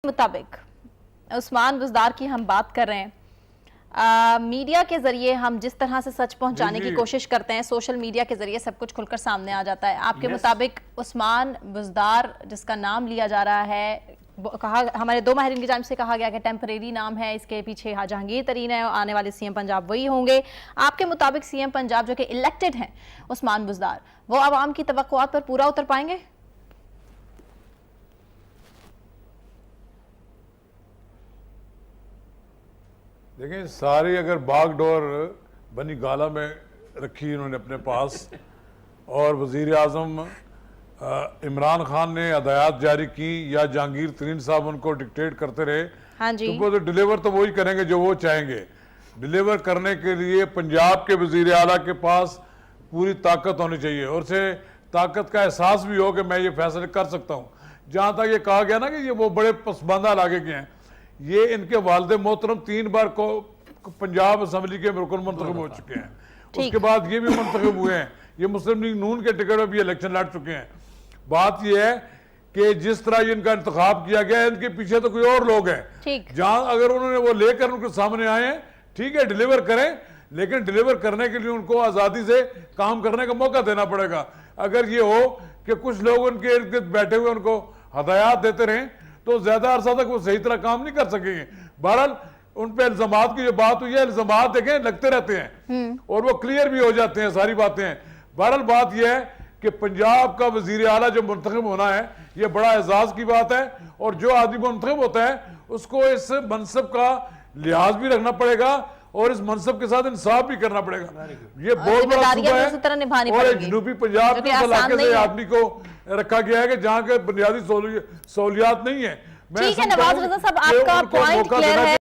मुताबिक उस्मान बुज़दार की हम बात कर रहे हैं, मीडिया के जरिए हम जिस तरह से सच पहुंचाने की कोशिश करते हैं, सोशल मीडिया के जरिए सब कुछ खुलकर सामने आ जाता है। आपके मुताबिक उस्मान बुज़दार जिसका नाम लिया जा रहा है, कहा हमारे दो माहिरीन की जानिब से कहा गया कि टेम्परेरी नाम है, इसके पीछे जहांगीर तरीन है, आने वाले सीएम पंजाब वही होंगे। आपके मुताबिक सीएम पंजाब जो कि इलेक्टेड हैं उस्मान बुज़दार, वो आवाम की तवक्कुआत पर पूरा उतर पाएंगे? देखें, सारी अगर बागडोर बनी गाला में रखी इन्होंने अपने पास और वज़ीर आज़म इमरान खान ने हदायत जारी की या जहांगीर तरीन साहब उनको डिक्टेट करते रहे, हाँ जी। तो वो तो डिलीवर तो वही करेंगे जो वो चाहेंगे। डिलीवर करने के लिए पंजाब के वज़ीर आला के पास पूरी ताकत होनी चाहिए और उसे ताकत का एहसास भी हो कि मैं ये फैसले कर सकता हूँ। जहाँ तक ये कहा गया ना कि ये वो बड़े पसमानदा इलाके के हैं, ये इनके वालिद मोहतरम 3 बार को पंजाब असम्बली के रुकन मुंतखब हो चुके हैं, उसके बाद ये भी मुंतखब हुए हैं, ये मुस्लिम लीग नून के टिकट में भी इलेक्शन लड़ चुके हैं। बात यह है कि जिस तरह ये इनका इंतखाब किया गया है, इनके पीछे तो कोई और लोग हैं, जहां अगर उन्होंने वो लेकर उनके सामने आए हैं, ठीक है डिलीवर करें, लेकिन डिलीवर करने के लिए उनको आज़ादी से काम करने का मौका देना पड़ेगा। अगर ये हो कि कुछ लोग उनके इर्द गिर्द बैठे हुए उनको हदायत देते रहें तो ज्यादा अरसा तक वो सही तरह काम नहीं कर सकेंगे। बहरहाल उन पे इल्जामात की जो बात हुई है, इल्जामात देखें लगते रहते हैं और वो क्लियर भी हो जाते हैं सारी बातें। बहरहाल बात यह है कि पंजाब का वजीर आला जो मुंतखब होना है, ये बड़ा एजाज की बात है और जो आदमी मुंतखब होता है उसको इस मनसब का लिहाज भी रखना पड़ेगा और इस मनसब के साथ इंसाफ भी करना पड़ेगा। ये बहुत बड़ा सूबा है और जनूबी पंजाब के इलाके से आदमी को रखा गया है कि जहाँ के बुनियादी सहूलियात नहीं है। ठीक है नवाज रजा साहब, आपका पॉइंट क्लियर है।